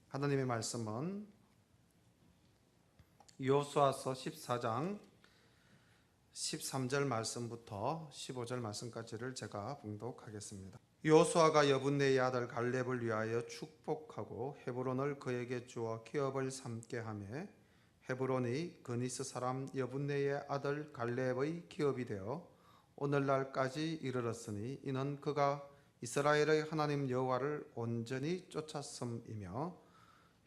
하나님의 말씀은 여호수아서 14장 13절 말씀부터 15절 말씀까지를 제가 봉독하겠습니다. 여호수아가 여분네의 아들 갈렙을 위하여 축복하고 헤브론을 그에게 주어 기업을 삼게 하며 헤브론이 그니스 사람 여분네의 아들 갈렙의 기업이 되어 오늘날까지 이르렀으니 이는 그가 이스라엘의 하나님 여호와를 온전히 쫓았음이며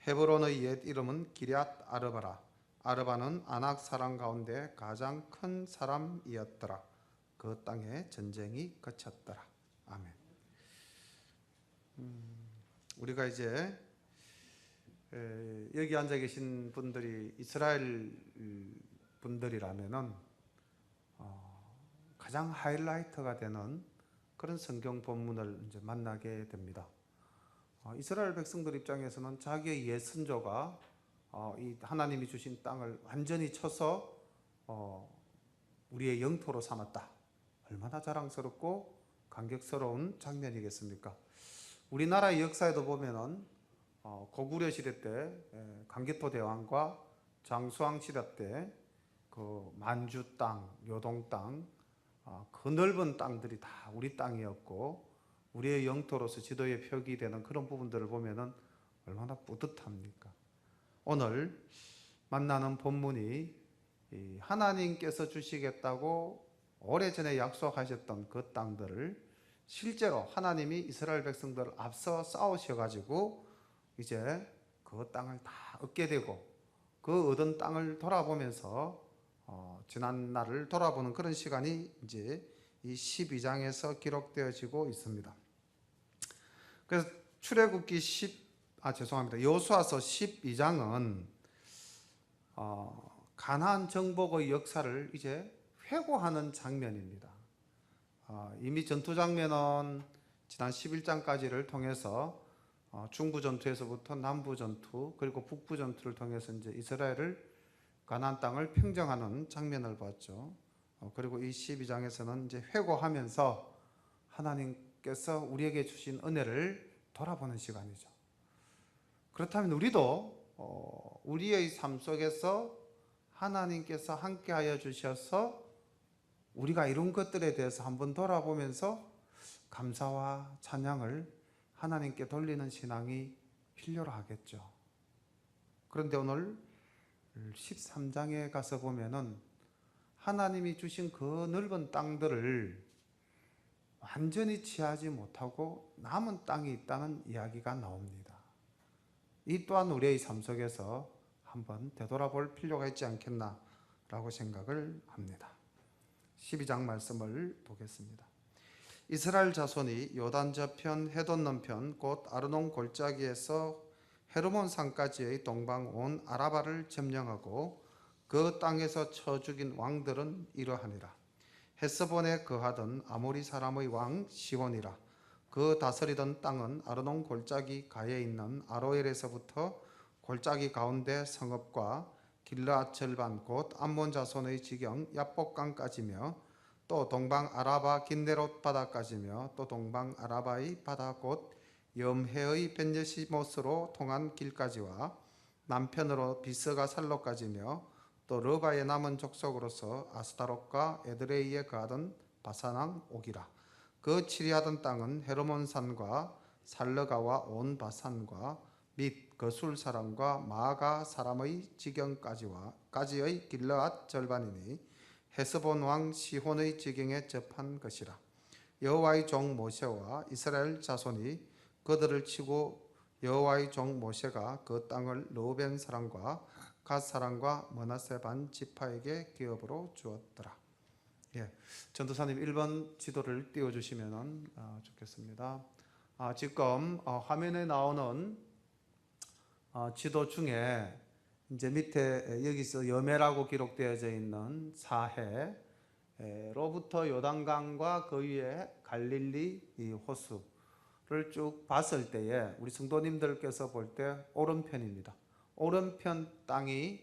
헤브론의 옛 이름은 기럇 아르바라. 아르바는 아낙 사람 가운데 가장 큰 사람이었더라. 그 땅에 전쟁이 그쳤더라. 아멘. 우리가 이제 여기 앉아 계신 분들이 이스라엘 분들이라면은 가장 하이라이트가 되는 그런 성경 본문을 이제 만나게 됩니다. 이스라엘 백성들 입장에서는 자기의 옛 선조가 이 하나님이 주신 땅을 완전히 쳐서 우리의 영토로 삼았다. 얼마나 자랑스럽고 감격스러운 장면이겠습니까? 우리나라의 역사에도 보면은 고구려 시대 때 강개토 대왕과 장수왕 시대 때 그 만주 땅, 요동 땅, 그 넓은 땅들이 다 우리 땅이었고 우리의 영토로서 지도에 표기되는 그런 부분들을 보면은 얼마나 뿌듯합니까? 오늘 만나는 본문이 하나님께서 주시겠다고 오래전에 약속하셨던 그 땅들을 실제로 하나님이 이스라엘 백성들을 앞서 싸우셔가지고 이제 그 땅을 다 얻게 되고 그 얻은 땅을 돌아보면서 지난 날을 돌아보는 그런 시간이 이제 이 12장에서 기록되어지고 있습니다. 그래서 출애굽기 여호수아서 12장은 가나안 정복의 역사를 이제 회고하는 장면입니다. 이미 전투 장면은 지난 11장까지를 통해서 중부 전투에서부터 남부 전투 그리고 북부 전투를 통해서 이제 이스라엘을 가나안 땅을 평정하는 장면을 봤죠. 그리고 이 12장에서는 이제 회고하면서 하나님께서 우리에게 주신 은혜를 돌아보는 시간이죠. 그렇다면 우리도 우리의 삶 속에서 하나님께서 함께하여 주셔서 우리가 이룬 것들에 대해서 한번 돌아보면서 감사와 찬양을 하나님께 돌리는 신앙이 필요로 하겠죠. 그런데 오늘 13장에 가서 보면은 하나님이 주신 그 넓은 땅들을 완전히 취하지 못하고 남은 땅이 있다는 이야기가 나옵니다. 이 또한 우리의 삶 속에서 한번 되돌아볼 필요가 있지 않겠나라고 생각을 합니다. 12장 말씀을 보겠습니다. 이스라엘 자손이 요단 저편 해돈 넘편 곧 아르논 골짜기에서 헤르몬 산까지의 동방 온 아라바를 점령하고 그 땅에서 쳐 죽인 왕들은 이러하니라. 헤스본에 거하던 아모리 사람의 왕 시온이라. 그 다스리던 땅은 아르논 골짜기 가에 있는 아로엘에서부터 골짜기 가운데 성읍과 길르앗 절반 곧 암몬 자손의 지경 야복강까지며 또 동방 아라바 긴네롯 바다까지며 또 동방 아라바의 바다 곧 염해의 벤예시못으로 통한 길까지와 남편으로 비스가 살로까지며 또 르바의 남은 족속으로서 아스타롯과 에드레이에 거하던 바산왕 오기라. 그 치리하던 땅은 헤르몬산과 살르가와 온 바산과 및 거술 사람과 마가 사람의 지경까지의 길르앗 절반이니 헤스본 왕 시혼의 지경에 접한 것이라. 여호와의 종 모세와 이스라엘 자손이 그들을 치고 여호와의 종 모세가 그 땅을 르우벤 사람과 갓 사람과 므낫세 반 지파에게 기업으로 주었더라. 전도사님 1번 지도를 띄워주시면 좋겠습니다. 지금 화면에 나오는 지도 중에 이제 밑에 여기서 여매라고 기록되어져 있는 사해로부터 요단강과 그 위에 갈릴리 이 호수를 쭉 봤을 때에 우리 성도님들께서 볼 때 오른편입니다. 오른편 땅이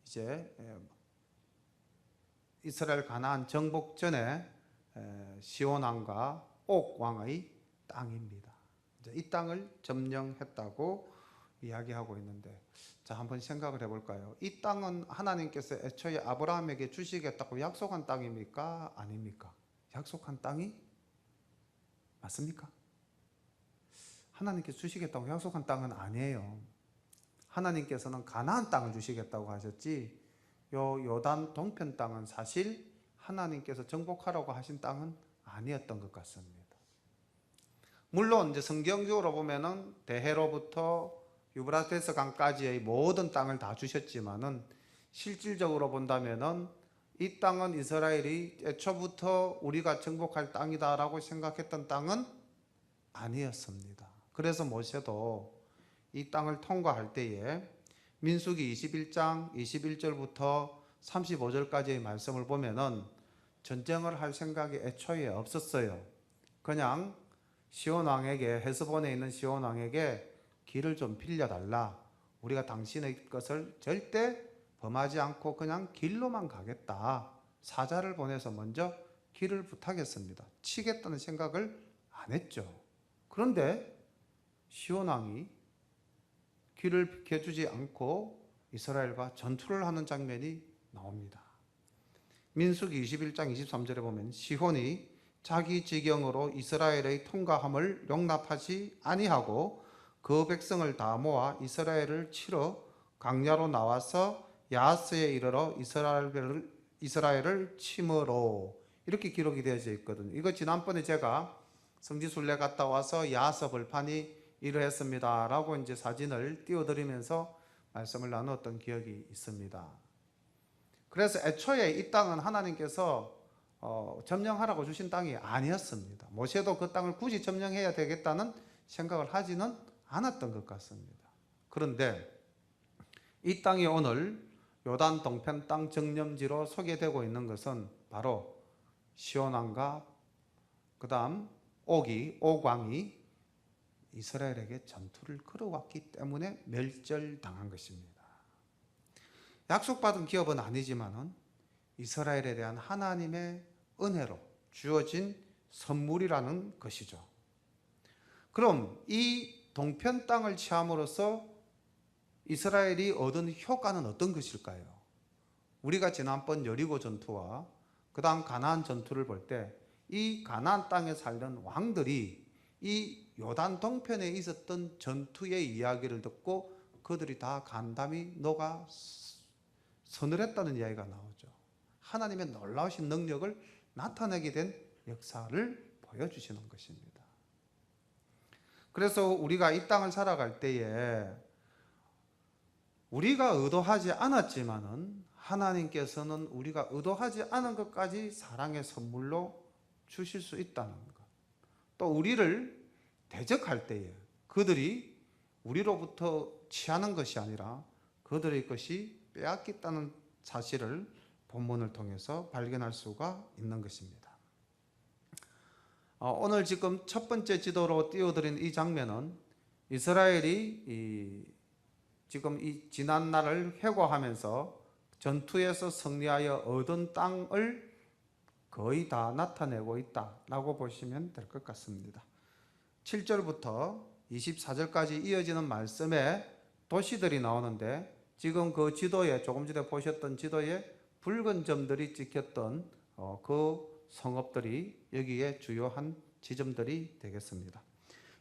이제 이스라엘 가나안 정복 전에 시온 왕과 옥 왕의 땅입니다. 이제 이 땅을 점령했다고 이야기하고 있는데, 자, 한번 생각을 해볼까요? 이 땅은 하나님께서 애초에 아브라함에게 주시겠다고 약속한 땅입니까? 아닙니까? 약속한 땅이 맞습니까? 하나님께서 주시겠다고 약속한 땅은 아니에요. 하나님께서는 가나안 땅을 주시겠다고 하셨지, 요 요단 동편 땅은 사실 하나님께서 정복하라고 하신 땅은 아니었던 것 같습니다. 물론 이제 성경적으로 보면은 대해로부터 유브라테스 강까지의 모든 땅을 다 주셨지만은, 실질적으로 본다면은 이 땅은 이스라엘이 애초부터 우리가 정복할 땅이다라고 생각했던 땅은 아니었습니다. 그래서 모세도 이 땅을 통과할 때에 민수기 21장 21절부터 35절까지의 말씀을 보면은 전쟁을 할 생각이 애초에 없었어요. 그냥 시온 왕에게, 헤스본에 있는 시온 왕에게 길을 좀 빌려달라, 우리가 당신의 것을 절대 범하지 않고 그냥 길로만 가겠다, 사자를 보내서 먼저 길을 부탁했습니다. 치겠다는 생각을 안 했죠. 그런데 시온 왕이 길을 비켜주지 않고 이스라엘과 전투를 하는 장면이 나옵니다. 민수기 21장 23절에 보면 시혼이 자기 지경으로 이스라엘의 통과함을 용납하지 아니하고 그 백성을 다 모아 이스라엘을 치러 강야로 나와서 야스에 이르러 이스라엘을 치므로, 이렇게 기록이 되어져 있거든요. 이거 지난번에 제가 성지순례 갔다 와서 야스 벌판이 이러했습니다 라고 이제 사진을 띄워드리면서 말씀을 나누었던 기억이 있습니다. 그래서 애초에 이 땅은 하나님께서 점령하라고 주신 땅이 아니었습니다. 모세도 그 땅을 굳이 점령해야 되겠다는 생각을 하지는 않았던 것 같습니다. 그런데 이 땅이 오늘 요단 동편 땅 정령지로 소개되고 있는 것은 바로 시온 왕과 그 다음 옥왕이 이스라엘에게 전투를 걸어왔기 때문에 멸절당한 것입니다. 약속받은 기업은 아니지만은 이스라엘에 대한 하나님의 은혜로 주어진 선물이라는 것이죠. 그럼 이 동편 땅을 취함으로써 이스라엘이 얻은 효과는 어떤 것일까요? 우리가 지난번 여리고 전투와 그 다음 가나안 전투를 볼 때 이 가나안 땅에 살던 왕들이 이 요단 동편에 있었던 전투의 이야기를 듣고 그들이 다 간담이 녹아 서늘했다는 이야기가 나오죠. 하나님의 놀라우신 능력을 나타내게 된 역사를 보여주시는 것입니다. 그래서 우리가 이 땅을 살아갈 때에 우리가 의도하지 않았지만은 하나님께서는 우리가 의도하지 않은 것까지 사랑의 선물로 주실 수 있다는 것. 또 우리를 대적할 때에 그들이 우리로부터 취하는 것이 아니라 그들의 것이 빼앗겼다는 사실을 본문을 통해서 발견할 수가 있는 것입니다. 오늘 지금 첫 번째 지도로 띄워드린 이 장면은 이스라엘이 지금 이 지난 날을 회고하면서 전투에서 승리하여 얻은 땅을 거의 다 나타내고 있다라고 보시면 될 것 같습니다. 7절부터 24절까지 이어지는 말씀에 도시들이 나오는데, 지금 그 지도에, 조금 전에 보셨던 지도에 붉은 점들이 찍혔던 그 성읍들이 여기에 주요한 지점들이 되겠습니다.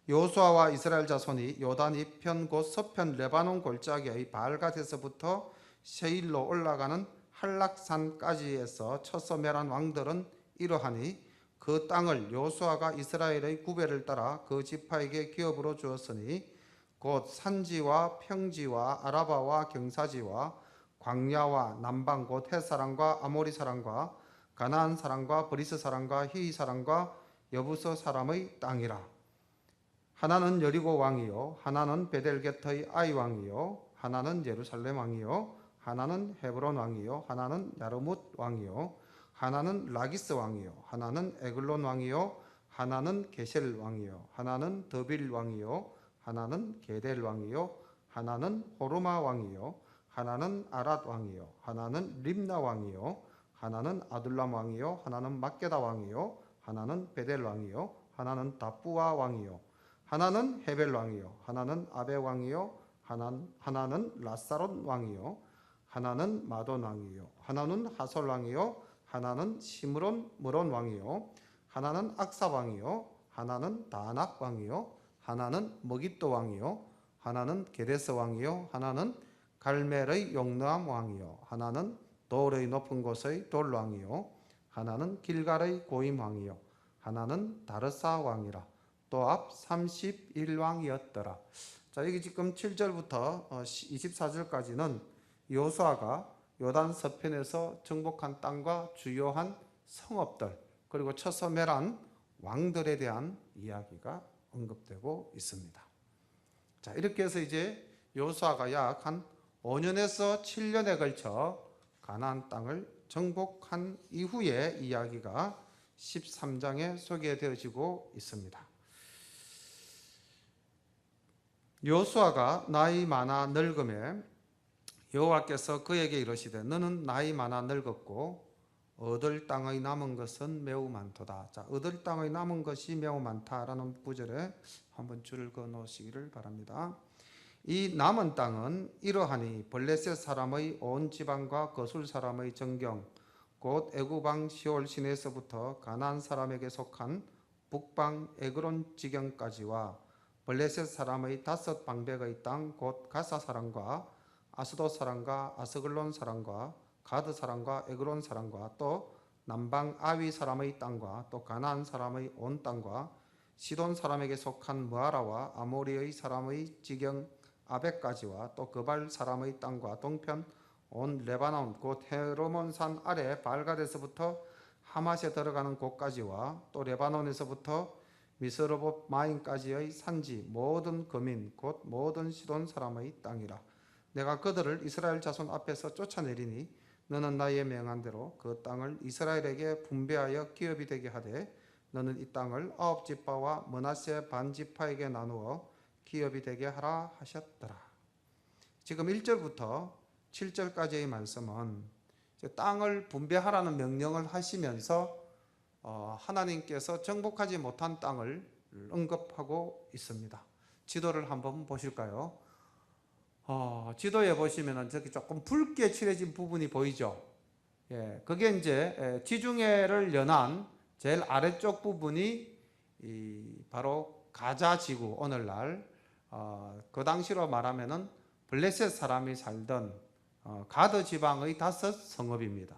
여호수아와 이스라엘 자손이 요단 이편 곧 서편 레바논 골짜기의 바알갓에서부터 세일로 올라가는 한락산까지에서 첫 멸한 왕들은 이러하니 그 땅을 여호수아가 이스라엘의 구배를 따라 그 지파에게 기업으로 주었으니 곧 산지와 평지와 아라바와 경사지와 광야와 남방 곧 헷 사람과 아모리 사람과 가나안 사람과 브리스 사람과 히위 사람과 여부서 사람의 땅이라. 하나는 여리고 왕이요 하나는 베델게트의 아이 왕이요 하나는 예루살렘 왕이요 하나는 헤브론 왕이요 하나는 야르뭇 왕이요 하나는 라기스 왕이요 하나는 에글론 왕이요 하나는 게셀 왕이요 하나는 더빌 왕이요 하나는 게델 왕이요 하나는 호르마 왕이요 하나는 아랏 왕이요 하나는 림나 왕이요 하나는 아둘람 왕이요 하나는 막게다 왕이요 하나는 베델 왕이요 하나는 다푸아 왕이요 하나는 헤벨 왕이요 하나는 아베 왕이요 하나는 라사론 왕이요 하나는 마돈 왕이요 하나는 하솔 왕이요 하나는 시므론므론 왕이요 하나는 악사 왕이요 하나는 다낙 왕이요 하나는 머깃도 왕이요 하나는 게데스 왕이요 하나는 갈멜의 용르암 왕이요 하나는 돌의 높은 곳의 돌 왕이요 하나는 길갈의 고임 왕이요 하나는 다르사 왕이라. 또 앞 31왕이었더라. 자, 여기 지금 7절부터 24절까지는 여호수아가 요단 서편에서 정복한 땅과 주요한 성읍들 그리고 처소멸한 왕들에 대한 이야기가 언급되고 있습니다. 자, 이렇게 해서 이제 여호수아가 약 한 5년에서 7년에 걸쳐 가나안 땅을 정복한 이후의 이야기가 13장에 소개되어지고 있습니다. 여호수아가 나이 많아 늙음에 여호와께서 그에게 이르시되 너는 나이 많아 늙었고 얻을 땅의 남은 것은 매우 많도다. 자, 얻을 땅의 남은 것이 매우 많다라는 구절에 한번 줄을 그어 놓으시기를 바랍니다. 이 남은 땅은 이러하니 블레셋 사람의 온 지방과 거술 사람의 정경 곧 애굽 왕 시올 시내에서부터 가나안 사람에게 속한 북방 에그론 지경까지와 블레셋 사람의 5 방백의 땅 곧 가사 사람과 아스돗 사람과 아스글론 사람과 가드 사람과 에그론 사람과 또 남방 아위 사람의 땅과 또 가나안 사람의 온 땅과 시돈 사람에게 속한 무아라와 아모리의 사람의 지경 아벡까지와 또 그발 사람의 땅과 동편 온 레바논 곧 헤르몬산 아래 발갓에서부터 하맛에 들어가는 곳까지와 또 레바논에서부터 미스르봇 마임까지의 산지 모든 거민 곧 모든 시돈 사람의 땅이라. 내가 그들을 이스라엘 자손 앞에서 쫓아내리니 너는 나의 명한 대로 그 땅을 이스라엘에게 분배하여 기업이 되게 하되 너는 이 땅을 9지파와 므낫세 반지파에게 나누어 기업이 되게 하라 하셨더라. 지금 1절부터 7절까지의 말씀은 땅을 분배하라는 명령을 하시면서 하나님께서 정복하지 못한 땅을 언급하고 있습니다. 지도를 한번 보실까요? 지도에 보시면 저기 조금 붉게 칠해진 부분이 보이죠? 예, 그게 이제 지중해를 연한 제일 아래쪽 부분이 바로 가자 지구, 오늘날 그 당시로 말하면은 블레셋 사람이 살던 가드 지방의 5 성읍입니다.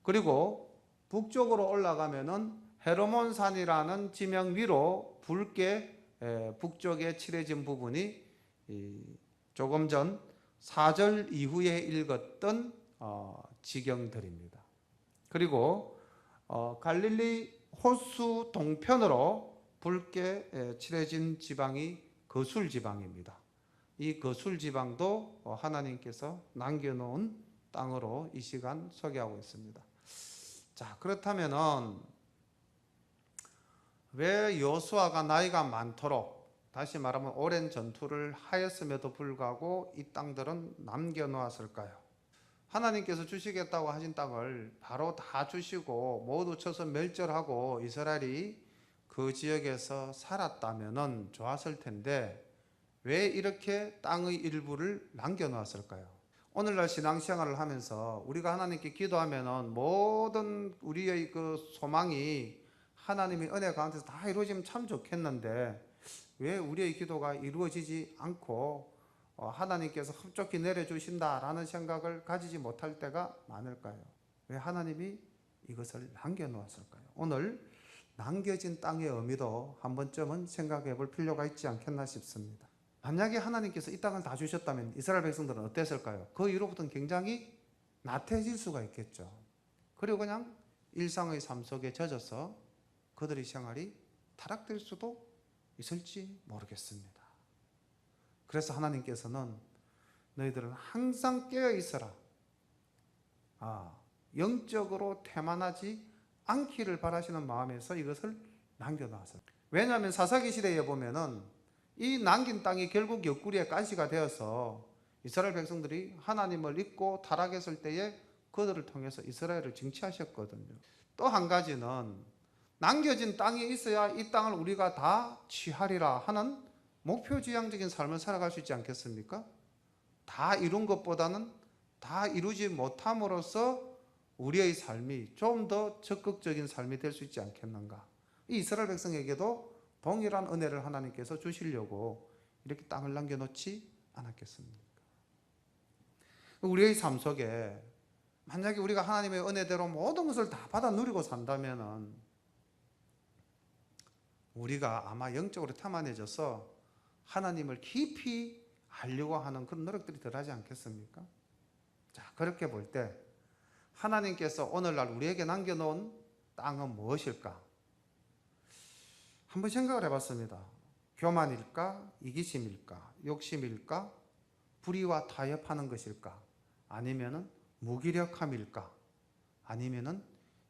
그리고 북쪽으로 올라가면은 헤르몬산이라는 지명 위로 붉게 북쪽에 칠해진 부분이 조금 전 4절 이후에 읽었던 지경들입니다. 그리고 갈릴리 호수 동편으로 붉게 칠해진 지방이 거술 지방입니다. 이 거술 지방도 하나님께서 남겨놓은 땅으로 이 시간 소개하고 있습니다. 자, 그렇다면은 왜 여호수아가 나이가 많도록, 다시 말하면 오랜 전투를 하였음에도 불구하고 이 땅들은 남겨놓았을까요? 하나님께서 주시겠다고 하신 땅을 바로 다 주시고 모두 쳐서 멸절하고 이스라엘이 그 지역에서 살았다면 좋았을 텐데 왜 이렇게 땅의 일부를 남겨놓았을까요? 오늘날 신앙생활을 하면서 우리가 하나님께 기도하면 모든 우리의 그 소망이 하나님의 은혜 가운데서 다 이루어지면 참 좋겠는데 왜 우리의 기도가 이루어지지 않고 하나님께서 흡족히 내려주신다라는 생각을 가지지 못할 때가 많을까요? 왜 하나님이 이것을 남겨놓았을까요? 오늘 남겨진 땅의 의미도 한 번쯤은 생각해 볼 필요가 있지 않겠나 싶습니다. 만약에 하나님께서 이 땅을 다 주셨다면 이스라엘 백성들은 어땠을까요? 그 이후로부터는 굉장히 나태해질 수가 있겠죠. 그리고 그냥 일상의 삶 속에 젖어서 그들의 생활이 타락될 수도 있을지 모르겠습니다. 그래서 하나님께서는 너희들은 항상 깨어 있어라. 영적으로 태만하지 않기를 바라시는 마음에서 이것을 남겨놨어요. 왜냐하면 사사기 시대에 보면은 이 남긴 땅이 결국 옆구리에 가시가 되어서 이스라엘 백성들이 하나님을 잊고 타락했을 때에 그들을 통해서 이스라엘을 징치하셨거든요. 또 한 가지는 남겨진 땅이 있어야 이 땅을 우리가 다 취하리라 하는 목표지향적인 삶을 살아갈 수 있지 않겠습니까? 다 이룬 것보다는 다 이루지 못함으로써 우리의 삶이 좀 더 적극적인 삶이 될 수 있지 않겠는가. 이 이스라엘 백성에게도 동일한 은혜를 하나님께서 주시려고 이렇게 땅을 남겨놓지 않았겠습니까? 우리의 삶 속에 만약에 우리가 하나님의 은혜대로 모든 것을 다 받아 누리고 산다면은 우리가 아마 영적으로 태만해져서 하나님을 깊이 알려고 하는 그런 노력들이 덜하지 않겠습니까? 자, 그렇게 볼 때 하나님께서 오늘날 우리에게 남겨놓은 땅은 무엇일까? 한번 생각을 해봤습니다. 교만일까? 이기심일까? 욕심일까? 불의와 타협하는 것일까? 아니면은 무기력함일까? 아니면은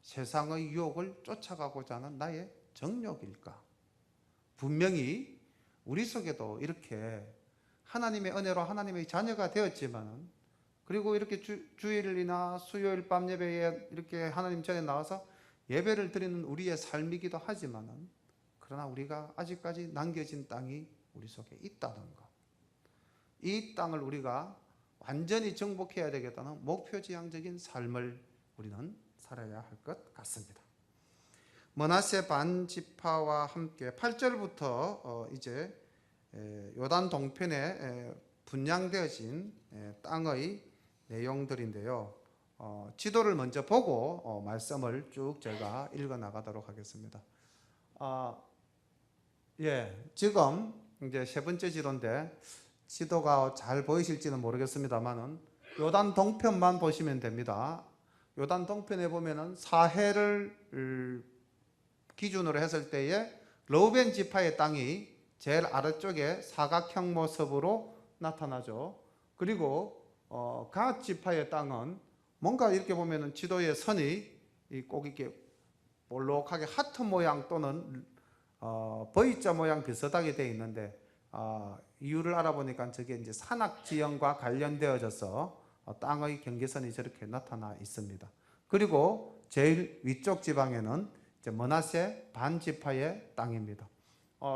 세상의 유혹을 쫓아가고자 하는 나의 정욕일까? 분명히 우리 속에도 이렇게 하나님의 은혜로 하나님의 자녀가 되었지만은, 그리고 이렇게 주일이나 수요일 밤 예배에 이렇게 하나님 전에 나와서 예배를 드리는 우리의 삶이기도 하지만은, 그러나 우리가 아직까지 남겨진 땅이 우리 속에 있다는 것, 이 땅을 우리가 완전히 정복해야 되겠다는 목표지향적인 삶을 우리는 살아야 할 것 같습니다. 므낫세 반지파와 함께 8절부터 이제 요단 동편에 분양되어진 땅의 내용들인데요. 지도를 먼저 보고 말씀을 쭉 제가 읽어 나가도록 하겠습니다. 지금 이제 세 번째 지도인데 지도가 잘 보이실지는 모르겠습니다만은 요단 동편만 보시면 됩니다. 요단 동편에 보면은 사해를 기준으로 했을 때에 르우벤 지파의 땅이 제일 아래쪽에 사각형 모습으로 나타나죠. 그리고 갓 지파의 땅은 뭔가 이렇게 보면은 지도의 선이 꼭 이렇게 볼록하게 하트 모양 또는 V자 모양 비슷하게 되어 있는데, 이유를 알아보니까 저게 이제 산악 지형과 관련되어져서 땅의 경계선이 저렇게 나타나 있습니다. 그리고 제일 위쪽 지방에는 이제 므낫세 반지파의 땅입니다.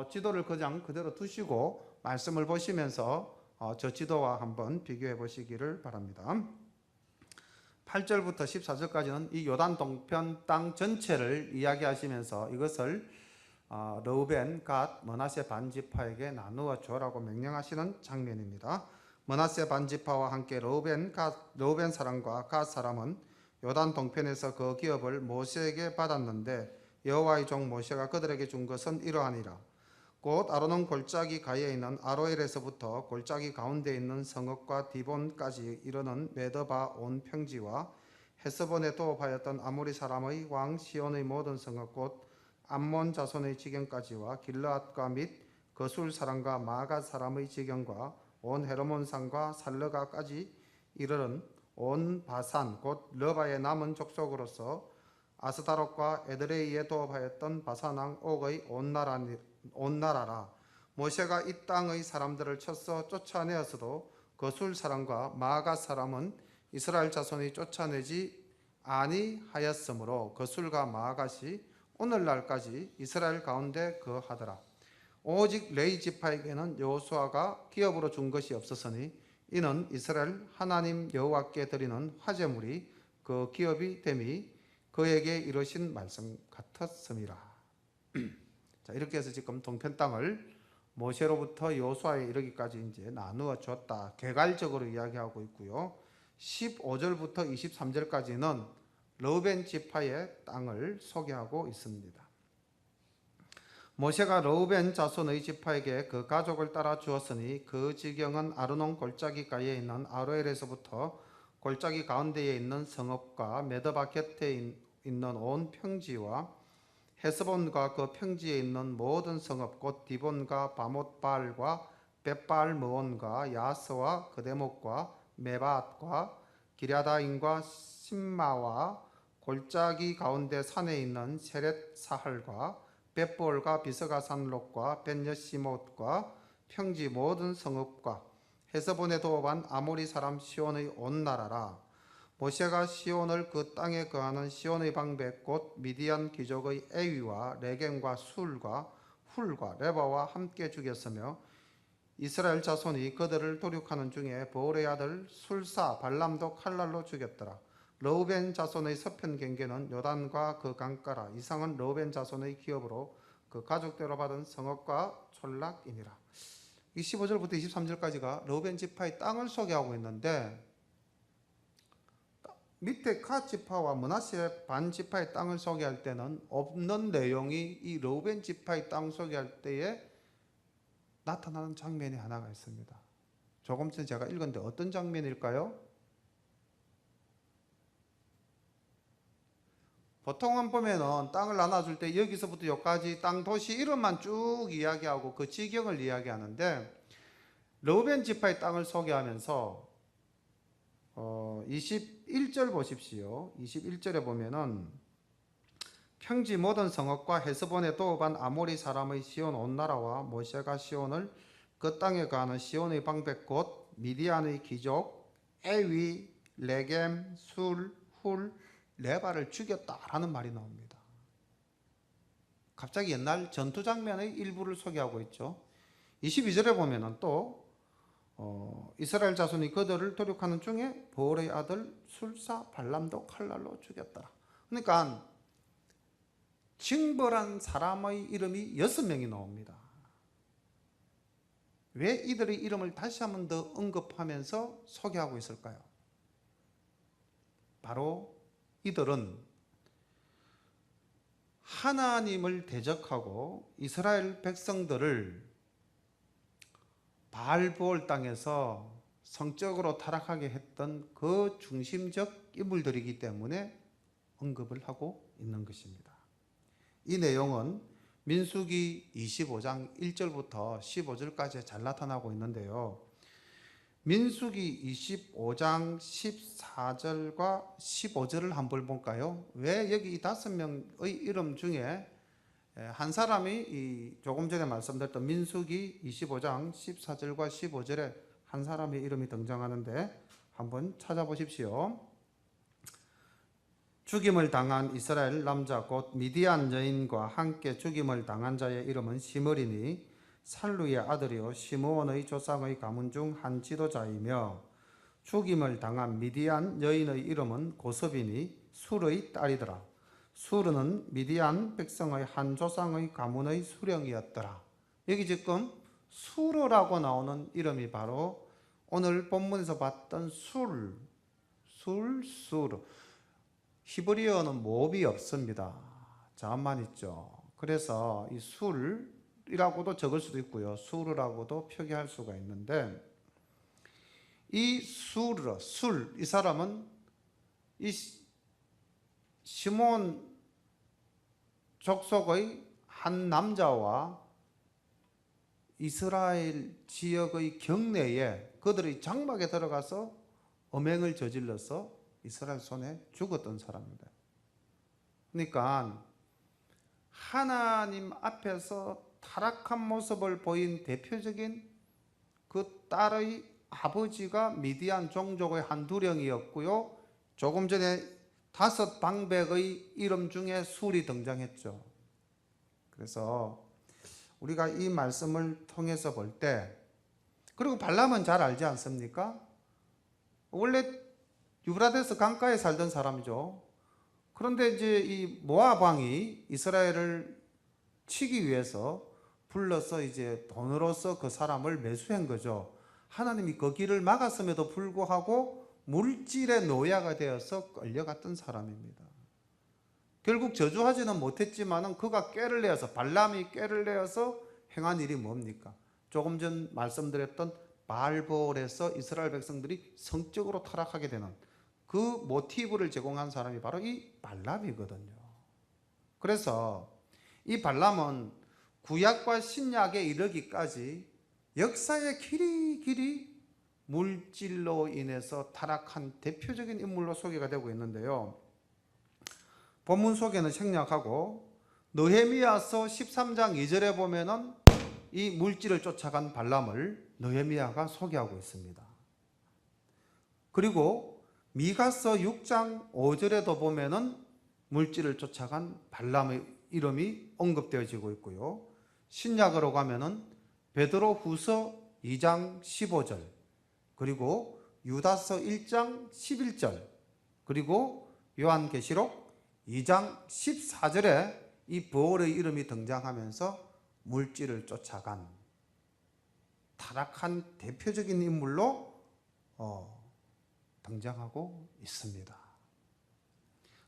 지도를 그냥 그대로 두시고 말씀을 보시면서 저 지도와 한번 비교해 보시기를 바랍니다. 8절부터 14절까지는 이 요단 동편 땅 전체를 이야기하시면서 이것을 르우벤, 갓, 므낫세 반지파에게 나누어 줘라고 명령하시는 장면입니다. 므낫세 반지파와 함께 르우벤 사람과 갓 사람은 요단 동편에서 그 기업을 모세에게 받았는데 여호와의 종 모세가 그들에게 준 것은 이러하니라. 곧 아르논 골짜기 가에 있는 아로엘에서부터 골짜기 가운데 있는 성읍과 디본까지 이르는 메드바 온 평지와 헤스본에 도읍하였던 아모리 사람의 왕 시온의 모든 성읍 곧 암몬 자손의 지경까지와 길르앗과 및 거술 사람과 마갓 사람의 지경과 온 헤르몬 산과 살르가까지 이르는 온 바산 곧 러바의 남은 족속으로서 아스다롯과 에드레이에 도읍하였던 바산 왕 옥의 온 나라라. 모세가 이 땅의 사람들을 쳐서 쫓아내었어도 거술 사람과 마갓 사람은 이스라엘 자손이 쫓아내지 아니하였으므로 거술과 마갓이 오늘날까지 이스라엘 가운데 거하더라. 오직 레위 지파에게는 여호수아가 기업으로 준 것이 없었으니 이는 이스라엘 하나님 여호와께 드리는 화제물이 그 기업이 됨이 그에게 이르신 말씀 같았음이라. 자, 이렇게 해서 지금 동편 땅을 모세로부터 여호수아에 이르기까지 이제 나누어 줬다, 개괄적으로 이야기하고 있고요. 15절부터 23절까지는 르우벤 지파의 땅을 소개하고 있습니다. 모세가 르우벤 자손의 지파에게 그 가족을 따라 주었으니 그 지경은 아르논 골짜기 가에 있는 아로엘에서부터 골짜기 가운데에 있는 성읍과 메드바 곁에 있는 온 평지와 헤스본과 그 평지에 있는 모든 성읍 곧 디본과 바못바알과 벳바알므온과 야스와 그대목과 메바앗과 기랴다임과 심마와 골짜기 가운데 산에 있는 세렛 사할과 벳볼과 비스가산록과 벤여시못과 평지 모든 성읍과 헤스본에 도읍한 아모리 사람 시온의 온 나라라. 모세가 시온을 그 땅에 거하는 시온의 방백 곧 미디안 귀족의 에위와 레겜과 술과 훌과 레바와 함께 죽였으며 이스라엘 자손이 그들을 도륙하는 중에 보올의 아들 술사 발람도 칼날로 죽였더라. 르우벤 자손의 서편 경계는 요단과 그 강가라. 이상은 르우벤 자손의 기업으로 그 가족대로 받은 성읍과 촌락이니라. 15절부터 23절까지가 르우벤 지파의 땅을 소개하고 있는데, 밑에 갓 지파와 므낫세 반 지파의 땅을 소개할 때는 없는 내용이 이 르우벤 지파의 땅 소개할 때에 나타나는 장면이 하나가 있습니다. 조금 전에 제가 읽었는데 어떤 장면일까요? 보통은 보면은 땅을 나눠줄 때 여기서부터 여기까지 땅 도시 이름만 쭉 이야기하고 그 지경을 이야기하는데, 르우벤 지파의 땅을 소개하면서 21절 보십시오. 21절에 보면은 평지 모든 성읍과 헤스본의 도읍한 아모리 사람의 시온 온 나라와 모세가 시온을 그 땅에 가는 시온의 방백 곧 미디안의 귀족 에위 레겜 술 훌 레바를 죽였다라는 말이 나옵니다. 갑자기 옛날 전투 장면의 일부를 소개하고 있죠. 22절에 보면은 또 이스라엘 자손이 그들을 도륙하는 중에 보올의 아들 술사 발람도 칼날로 죽였더라. 그러니까 징벌한 사람의 이름이 6명이 나옵니다. 왜 이들의 이름을 다시 한 번 더 언급하면서 소개하고 있을까요? 바로 이들은 하나님을 대적하고 이스라엘 백성들을 바알브올 땅에서 성적으로 타락하게 했던 그 중심적 인물들이기 때문에 언급을 하고 있는 것입니다. 이 내용은 민수기 25장 1절부터 15절까지 잘 나타나고 있는데요. 민수기 25장 14절과 15절을 한번 볼까요? 왜 여기 이 5명의 이름 중에 한 사람이 조금 전에 말씀드렸던 민수기 25장 14절과 15절에 한 사람의 이름이 등장하는데 한번 찾아보십시오. 죽임을 당한 이스라엘 남자 곧 미디안 여인과 함께 죽임을 당한 자의 이름은 시므리니 살루의 아들이요 시므온의 조상의 가문 중 한 지도자이며, 죽임을 당한 미디안 여인의 이름은 고섭이니 술의 딸이더라. 수르는 미디안 백성의 한 조상의 가문의 수령이었더라. 여기 지금 수르라고 나오는 이름이 바로 오늘 본문에서 봤던 수르. 히브리어는 모음이 없습니다. 자음만 있죠. 그래서 이 술이라고도 적을 수도 있고요, 수르라고도 표기할 수가 있는데, 이 이 사람은 이 시몬 족속의 한 남자와 이스라엘 지역의 경내에 그들의 장막에 들어가서 음행을 저질러서 이스라엘 손에 죽었던 사람입니다. 그러니까 하나님 앞에서 타락한 모습을 보인 대표적인 그 딸의 아버지가 미디안 종족의 한 두령이었고요, 조금 전에 5 방백의 이름 중에 술이 등장했죠. 그래서 우리가 이 말씀을 통해서 볼 때, 그리고 발람은 잘 알지 않습니까? 원래 유브라데스 강가에 살던 사람이죠. 그런데 이제 이 모압 왕이 이스라엘을 치기 위해서 불러서 이제 돈으로서 그 사람을 매수한 거죠. 하나님이 그 길을 막았음에도 불구하고 물질의 노예가 되어서 끌려갔던 사람입니다. 결국 저주하지는 못했지만은 그가 꾀를 내어서, 발람이 꾀를 내어서 행한 일이 뭡니까? 조금 전 말씀드렸던 바알볼에서 이스라엘 백성들이 성적으로 타락하게 되는 그 모티브를 제공한 사람이 바로 이 발람이거든요. 그래서 이 발람은 구약과 신약에 이르기까지 역사의 길이 물질로 인해서 타락한 대표적인 인물로 소개가 되고 있는데요. 본문 소개는 생략하고 느헤미야서 13장 2절에 보면은 이 물질을 쫓아간 발람을 느헤미야가 소개하고 있습니다. 그리고 미가서 6장 5절에도 보면은 물질을 쫓아간 발람의 이름이 언급되어지고 있고요. 신약으로 가면은 베드로후서 2장 15절, 그리고 유다서 1장 11절, 그리고 요한계시록 2장 14절에 이 바울의 이름이 등장하면서 물질을 쫓아간 타락한 대표적인 인물로 등장하고 있습니다.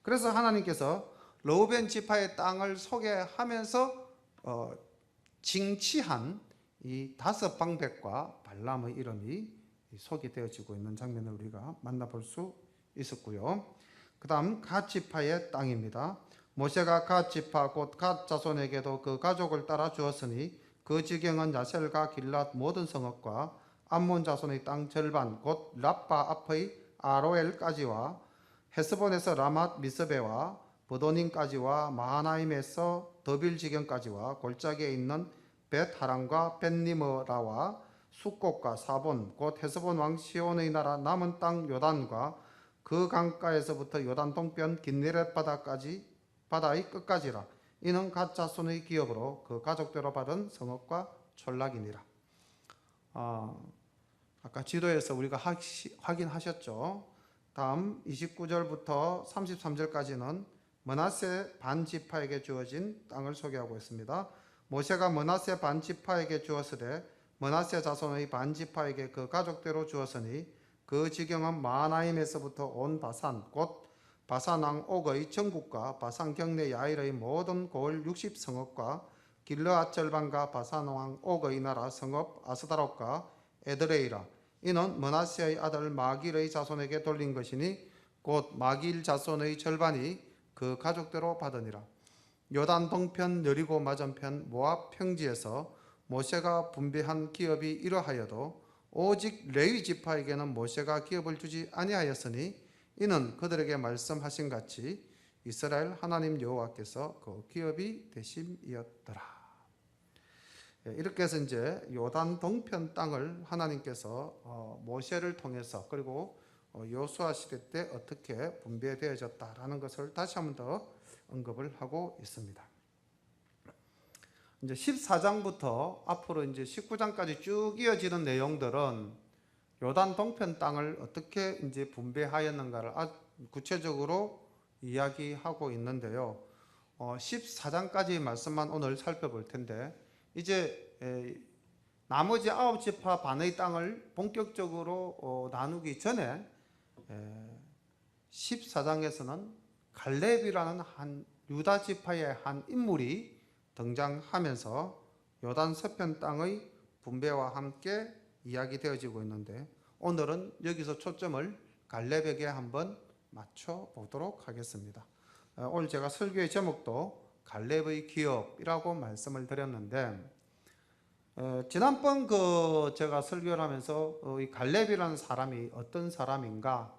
그래서 하나님께서 르우벤 지파의 땅을 소개하면서 징치한 이 5방백과 발람의 이름이 소개되어지고 있는 장면을 우리가 만나볼 수 있었고요. 그 다음 갓 지파의 땅입니다. 모세가 갓 지파 곧 갓 자손에게도 그 가족을 따라 주었으니 그 지경은 야셀과 길랏 모든 성읍과 암몬 자손의 땅 절반 곧 랍바 앞의 아로엘까지와 헤스본에서 라맛 미스베와 버도님까지와 마하나임에서 더빌 지경까지와 골짜기에 있는 벳하란과 벳니므라와 숫곳과 사본 곧 헤스본 왕 시온의 나라 남은 땅 요단과 그 강가에서부터 요단 동편 긴네렛 바다의 끝까지라. 이는 갓 자손의 기업으로 그 가족대로 받은 성읍과 촌락이니라. 아까 지도에서 우리가 확인하셨죠. 다음 29절부터 33절까지는 므낫세 반지파에게 주어진 땅을 소개하고 있습니다. 모세가 므낫세 반지파에게 주었으되 므낫세 자손의 반지파에게 그 가족대로 주었으니 그 지경은 마하나임에서부터 온 바산 곧 바산 왕 옥의 전국과 바산 경내 야일의 모든 고을 60성읍과 길르앗 절반과 바산 왕 옥의 나라 성읍 아스다롯과 에드레이라. 이는 므낫세의 아들 마길의 자손에게 돌린 것이니 곧 마길 자손의 절반이 그 가족대로 받으니라. 요단 동편 여리고 맞은편 모압 평지에서 모세가 분배한 기업이 이러하여도 오직 레위 지파에게는 모세가 기업을 주지 아니하였으니 이는 그들에게 말씀하신 같이 이스라엘 하나님 여호와께서 그 기업이 되심이었더라. 이렇게 해서 이제 요단 동편 땅을 하나님께서 모세를 통해서 그리고 여호수아 시대 때 어떻게 분배되어졌다라는 것을 다시 한 번 더 언급을 하고 있습니다. 이제 14장부터 앞으로 이제 19장까지 쭉 이어지는 내용들은 요단 동편 땅을 어떻게 이제 분배하였는가를 구체적으로 이야기하고 있는데요. 14장까지 말씀만 오늘 살펴볼 텐데 이제 나머지 9지파 반의 땅을 본격적으로 나누기 전에 14장에서는 갈렙이라는 한 유다 지파의 한 인물이 등장하면서 요단 서편 땅의 분배와 함께 이야기되어지고 있는데 오늘은 여기서 초점을 갈렙에게 한번 맞춰 보도록 하겠습니다. 오늘 제가 설교의 제목도 갈렙의 기업이라고 말씀을 드렸는데 지난번 제가 설교를 하면서 이 갈렙이라는 사람이 어떤 사람인가,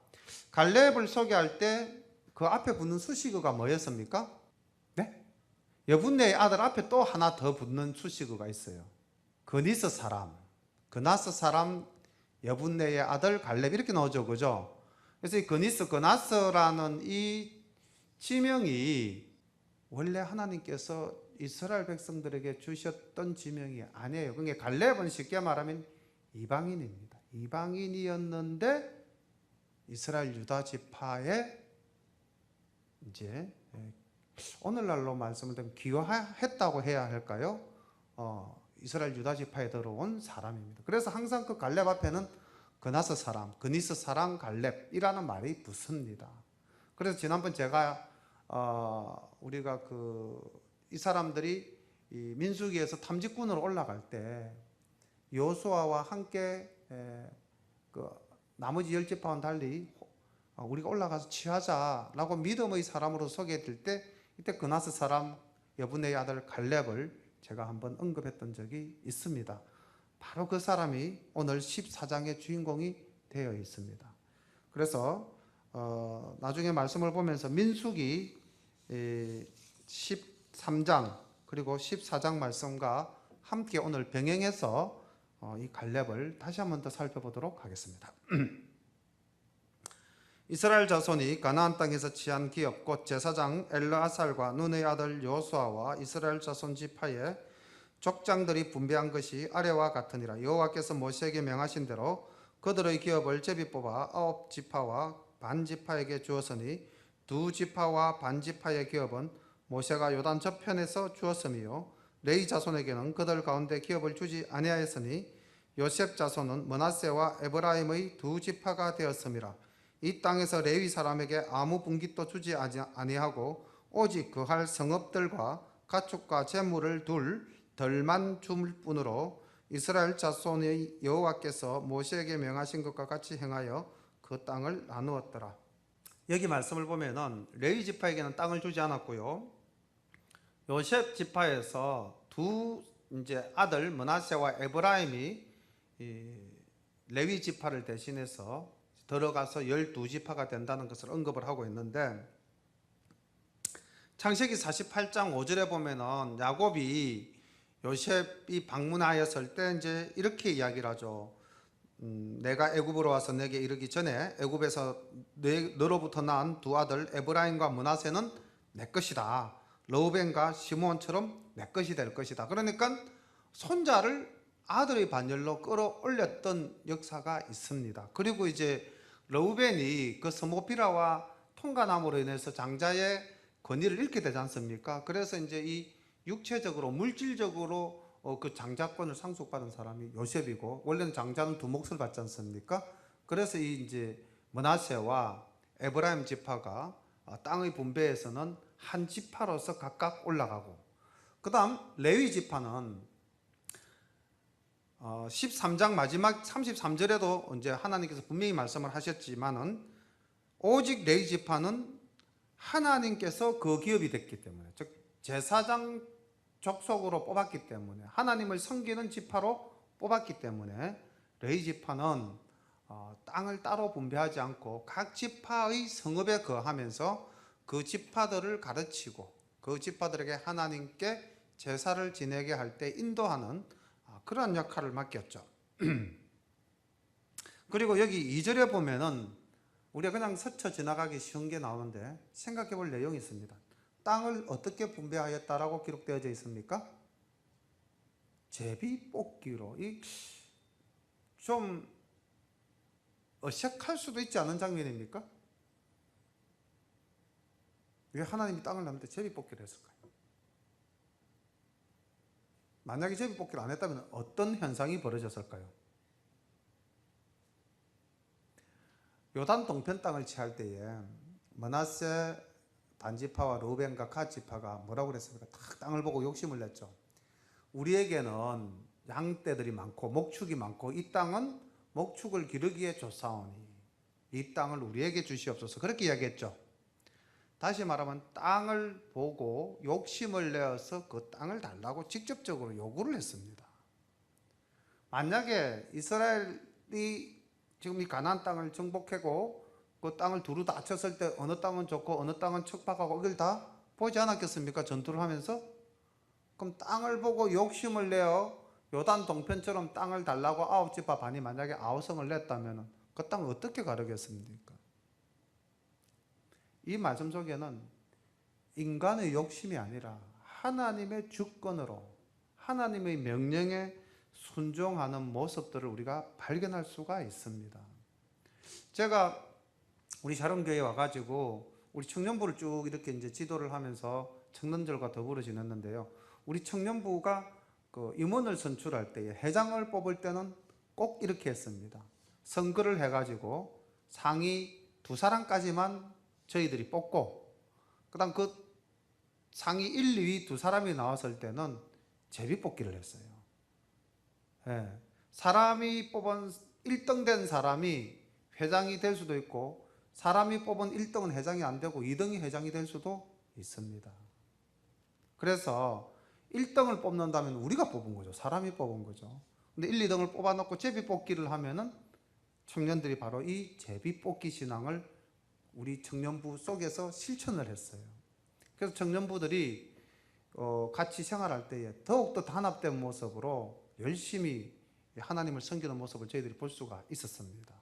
갈렙을 소개할 때 그 앞에 붙는 수식어가 뭐였습니까? 네? 여분네의 아들 앞에 또 하나 더 붙는 수식어가 있어요. 그니스 사람, 그나스 사람, 여분네의 아들 갈렙 이렇게 나오죠, 그죠? 그래서 이 그나스라는 이 지명이 원래 하나님께서 이스라엘 백성들에게 주셨던 지명이 아니에요. 그러니까 갈렙은 쉽게 말하면 이방인입니다. 이방인이었는데 이스라엘 유다 지파에 이제 오늘날로 말씀을 드리면 기여했다고 해야 할까요? 이스라엘 유다 지파에 들어온 사람입니다. 그래서 항상 그 갈렙 앞에는 그나스 사람, 그니스 사람 갈렙이라는 말이 붙습니다. 그래서 지난번 제가 우리가 이 사람들이 이 민수기에서 탐직군으로 올라갈 때 여호수아와 함께 나머지 10지파와는 달리 우리가 올라가서 취하자라고 믿음의 사람으로 소개될 때 이때 그나스 사람 여분의 아들 갈렙을 제가 한번 언급했던 적이 있습니다. 바로 그 사람이 오늘 14장의 주인공이 되어 있습니다. 그래서 나중에 말씀을 보면서 민수기 13장 그리고 14장 말씀과 함께 오늘 병행해서 이 갈렙을 다시 한번 더 살펴보도록 하겠습니다. 이스라엘 자손이 가나안 땅에서 취한 기업 곧 제사장 엘르아살과 눈의 아들 여호수아와 이스라엘 자손 지파의 족장들이 분배한 것이 아래와 같으니라. 여호와께서 모세에게 명하신 대로 그들의 기업을 제비 뽑아 9지파와 반 지파에게 주었으니 2지파와 반 지파의 기업은 모세가 요단 저편에서 주었으며 레위 자손에게는 그들 가운데 기업을 주지 아니하였으니 요셉 자손은 므낫세와 에브라임의 2지파가 되었음이라. 이 땅에서 레위 사람에게 아무 분깃도 주지 아니하고 오직 그할 성읍들과 가축과 재물을 둘 덜만 줄 뿐으로 이스라엘 자손의 여호와께서 모세에게 명하신 것과 같이 행하여 그 땅을 나누었더라. 여기 말씀을 보면은 레위 지파에게는 땅을 주지 않았고요. 요셉 지파에서 두 이제 아들 므낫세와 에브라임이 레위 지파를 대신해서 들어가서 12지파가 된다는 것을 언급을 하고 있는데, 창세기 48장 5절에 보면은 야곱이 요셉이 방문하였을 때 이제 이렇게 이야기를 하죠. 내가 애굽으로 와서 내게 이르기 전에 애굽에서 너로부터 난 두 아들 에브라임과 므낫세는 내 것이다. 르우벤과 시므온처럼 내 것이 될 것이다. 그러니까 손자를 아들의 반열로 끌어올렸던 역사가 있습니다. 그리고 이제 르우벤이 그 스모피라와 통과남으로 인해서 장자의 권위를 잃게 되지 않습니까? 그래서 이제 이 육체적으로 물질적으로 그 장자권을 상속받은 사람이 요셉이고, 원래는 장자는 두 몫을 받지 않습니까? 그래서 이 이제 므낫세와 에브라임 지파가 땅의 분배에서는 한 지파로서 각각 올라가고, 그다음 레위 지파는 13장 마지막 33절에도 이제 하나님께서 분명히 말씀을 하셨지만은 오직 레위 지파는 하나님께서 그 기업이 됐기 때문에, 즉 제사장 족속으로 뽑았기 때문에, 하나님을 섬기는 지파로 뽑았기 때문에 레위 지파는 땅을 따로 분배하지 않고 각 지파의 성읍에 거하면서 그 지파들을 가르치고 그 지파들에게 하나님께 제사를 지내게 할 때 인도하는 그러한 역할을 맡겼죠. 그리고 여기 2절에 보면은 우리가 그냥 스쳐 지나가기 쉬운 게 나오는데 생각해 볼 내용이 있습니다. 땅을 어떻게 분배하였다라고 기록되어져 있습니까? 제비 뽑기로. 좀 어색할 수도 있지 않은 장면입니까? 왜 하나님이 땅을 나눌 때 제비 뽑기를 했을까요? 만약에 제비 뽑기를 안 했다면 어떤 현상이 벌어졌을까요? 요단 동편 땅을 취할 때에 므낫세 반지파와 르우벤과 갓 지파가 뭐라고 그랬습니까? 딱 땅을 보고 욕심을 냈죠. 우리에게는 양떼들이 많고 목축이 많고 이 땅은 목축을 기르기에 좋사오니 이 땅을 우리에게 주시옵소서, 그렇게 이야기했죠. 다시 말하면 땅을 보고 욕심을 내어서 그 땅을 달라고 직접적으로 요구를 했습니다. 만약에 이스라엘이 지금 이 가나안 땅을 정복하고 그 땅을 두루 다 쳤을 때 어느 땅은 좋고 어느 땅은 척박하고 이걸 다 보지 않았겠습니까? 전투를 하면서. 그럼 땅을 보고 욕심을 내어 요단 동편처럼 땅을 달라고 9지파 반이 만약에 아우성을 냈다면 그 땅을 어떻게 가르겠습니까? 이 말씀 속에는 인간의 욕심이 아니라 하나님의 주권으로 하나님의 명령에 순종하는 모습들을 우리가 발견할 수가 있습니다. 제가 우리 샤롬교회에 와가지고 우리 청년부를 쭉 이렇게 이제 지도를 하면서 청년들과 더불어 지냈는데요. 우리 청년부가 그 임원을 선출할 때에 회장을 뽑을 때는 꼭 이렇게 했습니다. 선거를 해가지고 상위 2사람까지만 저희들이 뽑고, 그다음 그 상위 1, 2위 2사람이 나왔을 때는 제비 뽑기를 했어요. 예. 사람이 뽑은 1등 된 사람이 회장이 될 수도 있고, 사람이 뽑은 1등은 회장이 안 되고 2등이 회장이 될 수도 있습니다. 그래서 1등을 뽑는다면 우리가 뽑은 거죠. 사람이 뽑은 거죠. 근데 1, 2등을 뽑아놓고 제비 뽑기를 하면은 청년들이 바로 이 제비 뽑기 신앙을 우리 청년부 속에서 실천을 했어요. 그래서 청년부들이 같이 생활할 때에 더욱더 단합된 모습으로 열심히 하나님을 섬기는 모습을 저희들이 볼 수가 있었습니다.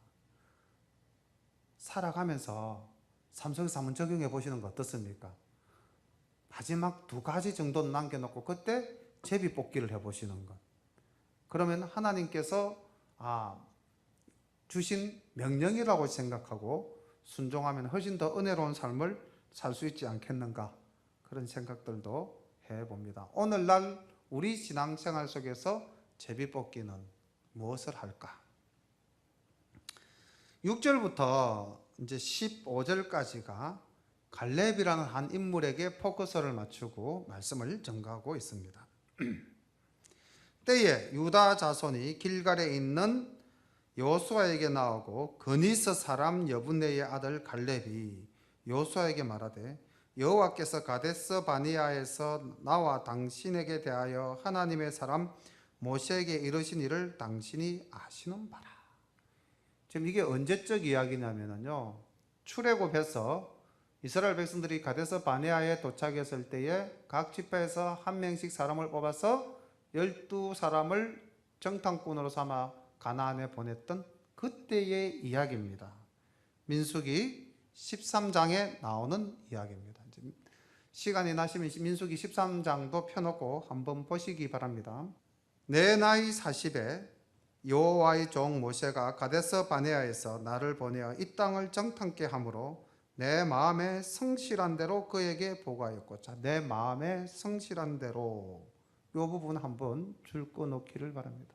살아가면서 삶 속에서 한번 적용해 보시는 거 어떻습니까? 마지막 2가지 정도는 남겨놓고 그때 제비 뽑기를 해보시는 것. 그러면 하나님께서 주신 명령이라고 생각하고 순종하면 훨씬 더 은혜로운 삶을 살 수 있지 않겠는가, 그런 생각들도 해봅니다. 오늘날 우리 신앙생활 속에서 제비뽑기는 무엇을 할까? 6절부터 이제 15절까지가 갈렙이라는 한 인물에게 포커스를 맞추고 말씀을 전가하고 있습니다. 때에 유다 자손이 길갈에 있는 여호수아에게 나오고 그니스 사람 여분네의 아들 갈렙이 여호수아에게 말하되 여호와께서 가데스 바니아에서 나와 당신에게 대하여 하나님의 사람 모세에게 이르신 일을 당신이 아시는 바라. 지금 이게 언제적 이야기냐면요, 출애굽해서 이스라엘 백성들이 가데스 바네아에 도착했을 때에 각 지파에서 한 명씩 사람을 뽑아서 12사람을 정탐꾼으로 삼아 가나안에 보냈던 그때의 이야기입니다. 민수기 13장에 나오는 이야기입니다. 시간이 나시면 민수기 13장도 펴놓고 한번 보시기 바랍니다. 내 나이 40에 여호와의 종 모세가 가데스 바네아에서 나를 보내어 이 땅을 정탐케 함으로 내 마음에 성실한 대로 그에게 보고하였고, 자, 내 마음에 성실한 대로, 이 부분 한번 줄 꺼놓기를 바랍니다.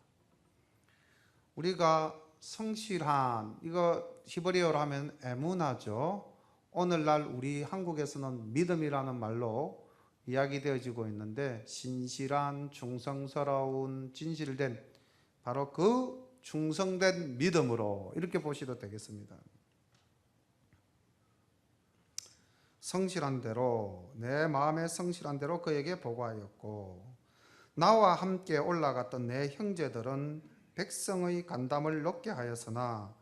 우리가 성실한, 이거 히브리어로 하면 에무나죠. 오늘날 우리 한국에서는 믿음이라는 말로 이야기되어지고 있는데, 신실한, 충성스러운, 진실된, 바로 그 충성된 믿음으로 이렇게 보셔도 되겠습니다. 성실한 대로, 내 마음에 성실한 대로 그에게 보고하였고, 나와 함께 올라갔던 내 형제들은 백성의 간담을 높게 하였으나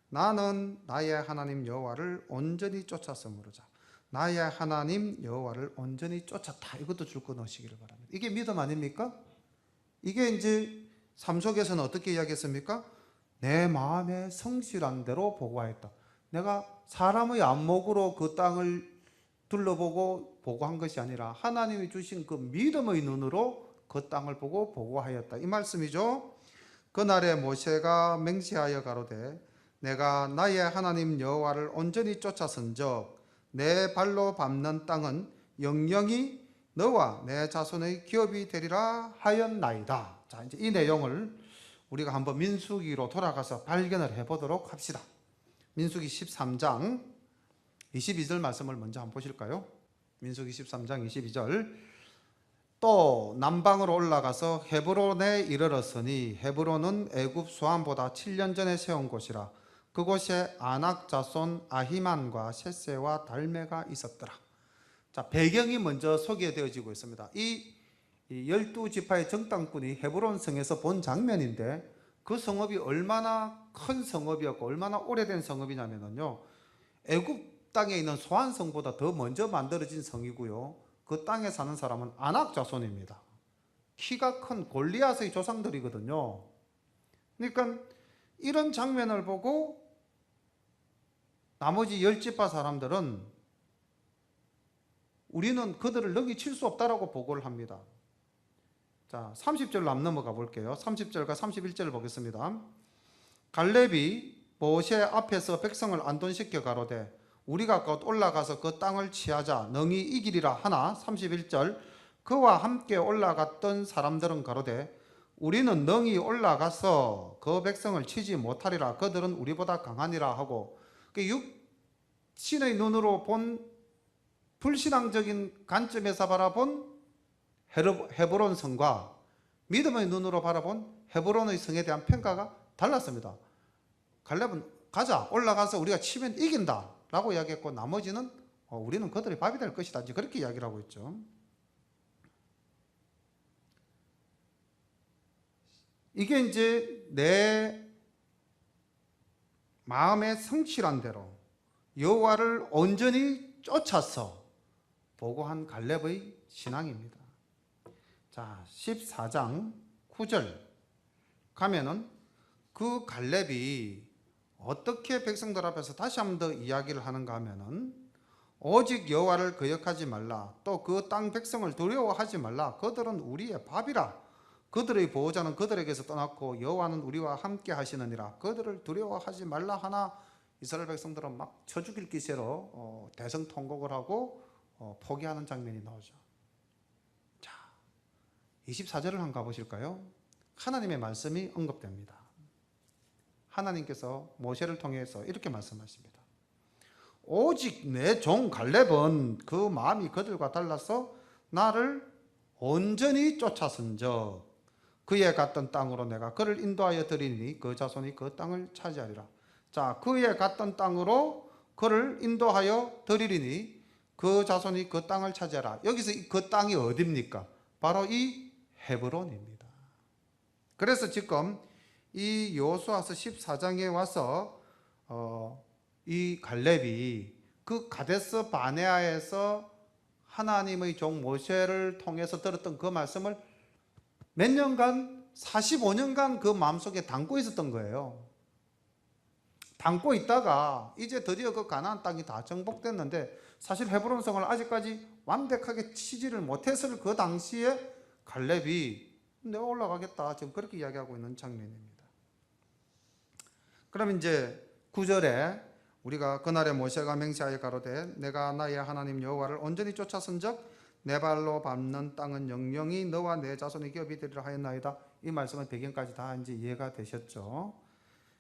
나는 나의 하나님 여호와를 온전히 쫓았으므로자. 나의 하나님 여호와를 온전히 쫓았다. 이것도 줄 거 넣으시기를 바랍니다. 이게 믿음 아닙니까? 이게 이제 삶 속에서는 어떻게 이야기했습니까? 내 마음에 성실한 대로 보고하였다. 내가 사람의 안목으로 그 땅을 둘러보고 보고한 것이 아니라 하나님이 주신 그 믿음의 눈으로 그 땅을 보고 보고하였다, 이 말씀이죠. 그날에 모세가 맹세하여 가로되 내가 나의 하나님 여호와를 온전히 쫓아선즉 내 발로 밟는 땅은 영영이 너와 내 자손의 기업이 되리라 하였나이다. 자, 이제 이 내용을 우리가 한번 민수기로 돌아가서 발견을 해보도록 합시다. 민수기 13장 22절 말씀을 먼저 한번 보실까요? 민수기 13장 22절. 또 남방으로 올라가서 헤브론에 이르렀으니 헤브론은 애굽 소안보다 7년 전에 세운 곳이라. 그곳에 아낙 자손 아히만과 셋세와 달메가 있었더라. 자, 배경이 먼저 소개되어지고 있습니다. 이 12지파의 정탐꾼이 헤브론 성에서 본 장면인데, 그 성읍이 얼마나 큰 성읍이었고 얼마나 오래된 성읍이냐면요, 애굽 땅에 있는 소안성보다 더 먼저 만들어진 성이고요, 그 땅에 사는 사람은 아낙 자손입니다. 키가 큰 골리앗의 조상들이거든요. 그러니까 이런 장면을 보고 나머지 10지파 사람들은 우리는 그들을 넘기칠 수 없다라고 보고를 합니다. 자, 30절로 앞 넘어가 볼게요. 30절과 31절을 보겠습니다. 갈렙이 모세 앞에서 백성을 안돈시켜 가로되 우리가 곧 올라가서 그 땅을 취하자 능히 이기리라 하나. 31절. 그와 함께 올라갔던 사람들은 가로되 우리는 능히 올라가서 그 백성을 치지 못하리라. 그들은 우리보다 강하니라 하고, 육신의 눈으로 본 불신앙적인 관점에서 바라본 헤브론 성과 믿음의 눈으로 바라본 헤브론의 성에 대한 평가가 달랐습니다. 갈렙은 가자, 올라가서 우리가 치면 이긴다 라고 이야기했고, 나머지는 우리는 그들의 밥이 될 것이다, 이제 그렇게 이야기를 하고 있죠. 이게 이제 내 마음의 성실한 대로 여호와를 온전히 쫓아서 보고한 갈렙의 신앙입니다. 자, 14장 9절 가면은 그 갈렙이 어떻게 백성들 앞에서 다시 한 번 더 이야기를 하는가 하면은 오직 여호와를 거역하지 말라. 또 그 땅 백성을 두려워하지 말라. 그들은 우리의 밥이라. 그들의 보호자는 그들에게서 떠났고 여호와는 우리와 함께 하시느니라. 그들을 두려워하지 말라 하나 이스라엘 백성들은 막 쳐 죽일 기세로 대성통곡을 하고 포기하는 장면이 나오죠. 자, 24절을 한번 가보실까요? 하나님의 말씀이 언급됩니다. 하나님께서 모세를 통해서 이렇게 말씀하십니다. 오직 내 종 갈렙은 그 마음이 그들과 달라서 나를 온전히 쫓아선적 그의 갔던 땅으로 내가 그를 인도하여 드리니 그 자손이 그 땅을 차지하리라. 자, 그의 갔던 땅으로 그를 인도하여 드리리니 그 자손이 그 땅을 차지하라. 여기서 그 땅이 어디입니까? 바로 이 헤브론입니다. 그래서 지금 이 여호수아서 14장에 와서 이 갈렙이 그 가데스 바네아에서 하나님의 종 모세를 통해서 들었던 그 말씀을 몇 년간 45년간 그 마음속에 담고 있었던 거예요. 담고 있다가 이제 드디어 그 가나안 땅이 다 정복됐는데 사실 헤브론 성을 아직까지 완벽하게 치지를 못했을 그 당시에 갈렙이 내가 올라가겠다 지금 그렇게 이야기하고 있는 장면입니다. 그럼 이제 9절에 우리가 그날에 모세가 맹세하여 가로되 내가 나의 하나님 여호와를 온전히 쫓아선적 내 발로 밟는 땅은 영영이 너와 내 자손의 기업이 되리라 하였나이다. 이 말씀은 배경까지 다 이제 이해가 되셨죠.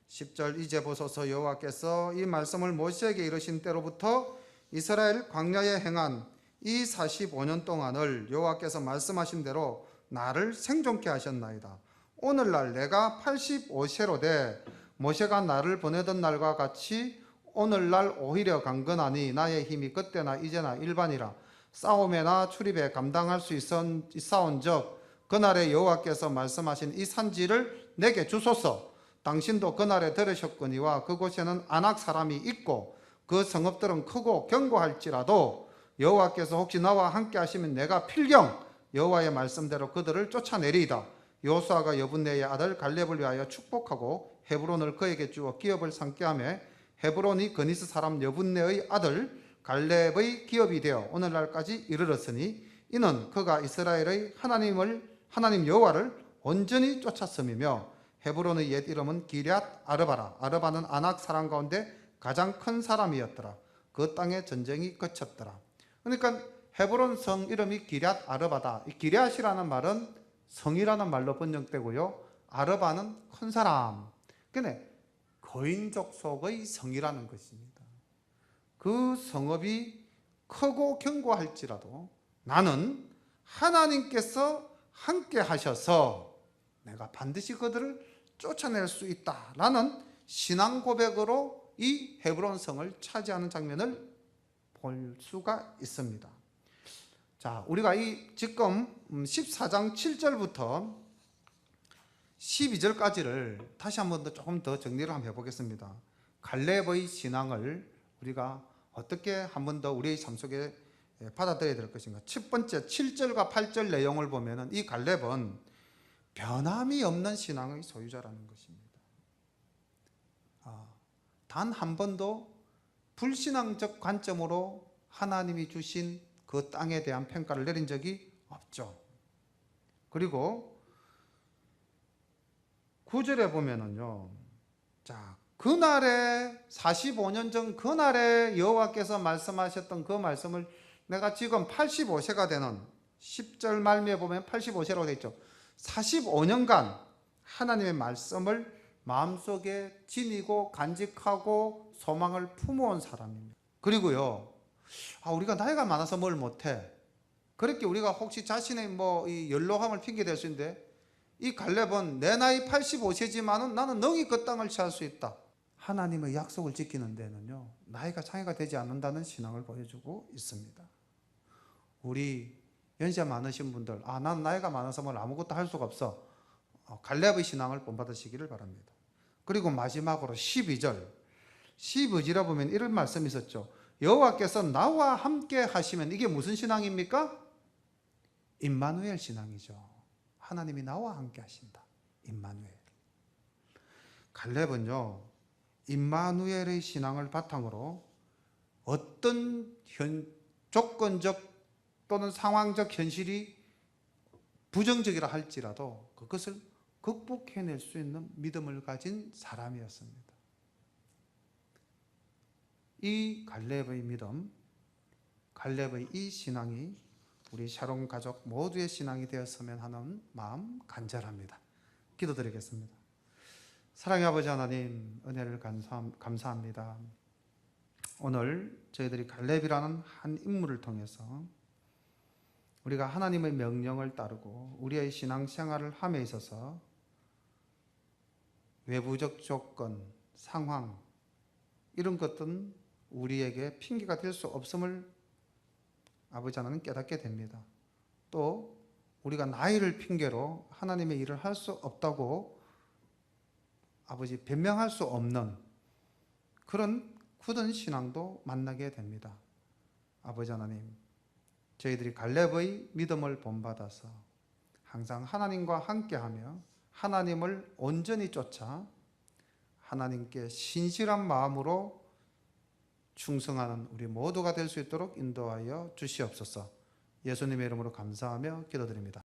10절 이제 보소서 여호와께서 이 말씀을 모세에게 이르신 때로부터 이스라엘 광야에 행한 이 45년 동안을 여호와께서 말씀하신 대로 나를 생존케 하셨나이다. 오늘날 내가 85세로 돼 모세가 나를 보내던 날과 같이 오늘날 오히려 강건하니 나의 힘이 그때나 이제나 일반이라. 싸움에나 출입에 감당할 수 있사온 적 그날에 여호와께서 말씀하신 이 산지를 내게 주소서. 당신도 그날에 들으셨거니와 그곳에는 아낙 사람이 있고 그 성읍들은 크고 견고할지라도 여호와께서 혹시 나와 함께 하시면 내가 필경 여호와의 말씀대로 그들을 쫓아내리이다. 여호수아가 여분네의 아들 갈렙을 위하여 축복하고 헤브론을 그에게 주어 기업을 삼게 하며 헤브론이 그니스 사람 여분네의 아들 갈렙의 기업이 되어 오늘날까지 이르렀으니 이는 그가 이스라엘의 하나님 여호와를 온전히 쫓았음이며 헤브론의 옛 이름은 기럇 아르바라. 아르바는 아낙 사람 가운데 가장 큰 사람이었더라. 그 땅에 전쟁이 그쳤더라. 그러니까 헤브론 성 이름이 기럇 아르바다. 이 기럇이라는 말은 성이라는 말로 번역되고요. 아르바는 큰 사람. 그러니까 거인족 속의 성이라는 것입니다. 그 성읍이 크고 견고할지라도 나는 하나님께서 함께 하셔서 내가 반드시 그들을 쫓아낼 수 있다라는 신앙 고백으로 이 헤브론 성을 차지하는 장면을 볼 수가 있습니다. 자, 우리가 이 지금 14장 7절부터 12절까지를 다시 한 번 더 조금 더 정리를 한번 해보겠습니다. 갈렙의 신앙을 우리가 어떻게 한 번 더 우리의 삶 속에 받아들여야 될 것인가. 첫 번째 7절과 8절 내용을 보면은 이 갈렙은 변함이 없는 신앙의 소유자라는 것입니다. 단 한 번도 불신앙적 관점으로 하나님이 주신 그 땅에 대한 평가를 내린 적이 없죠. 그리고 9절에 보면은요. 자, 그날에 45년 전 그날에 여호와께서 말씀하셨던 그 말씀을 내가 지금 85세가 되는 10절 말미에 보면 85세라고 되어 있죠. 45년간 하나님의 말씀을 마음속에 지니고 간직하고 소망을 품어온 사람입니다. 그리고요, 우리가 나이가 많아서 뭘 못해. 그렇게 우리가 혹시 자신의 이 연로함을 핑계댈 수 있는데 이 갈렙은 내 나이 85세지만은 나는 능히 그 땅을 취할 수 있다. 하나님의 약속을 지키는 데는요, 나이가 차이가 되지 않는다는 신앙을 보여주고 있습니다. 우리 연세 많으신 분들, 난 나이가 많아서 뭘 아무것도 할 수가 없어. 갈렙의 신앙을 본받으시기를 바랍니다. 그리고 마지막으로 12절. 12절에 보면 이런 말씀이 있었죠. 여호와께서 나와 함께 하시면 이게 무슨 신앙입니까? 임마누엘 신앙이죠. 하나님이 나와 함께 하신다. 임마누엘. 갈렙은요, 임마누엘의 신앙을 바탕으로 어떤 조건적 또는 상황적 현실이 부정적이라 할지라도 그것을 극복해낼 수 있는 믿음을 가진 사람이었습니다. 이 갈렙의 믿음, 갈렙의 이 신앙이 우리 샤론 가족 모두의 신앙이 되었으면 하는 마음 간절합니다. 기도드리겠습니다. 사랑의 아버지 하나님, 은혜를 감사합니다. 오늘 저희들이 갈렙이라는 한 인물을 통해서 우리가 하나님의 명령을 따르고 우리의 신앙생활을 함에 있어서 외부적 조건, 상황 이런 것들은 우리에게 핑계가 될 수 없음을 아버지 하나님 깨닫게 됩니다. 또 우리가 나이를 핑계로 하나님의 일을 할 수 없다고 아버지 변명할 수 없는 그런 굳은 신앙도 만나게 됩니다. 아버지 하나님, 저희들이 갈렙의 믿음을 본받아서 항상 하나님과 함께하며 하나님을 온전히 쫓아 하나님께 신실한 마음으로 충성하는 우리 모두가 될 수 있도록 인도하여 주시옵소서. 예수님의 이름으로 감사하며 기도드립니다.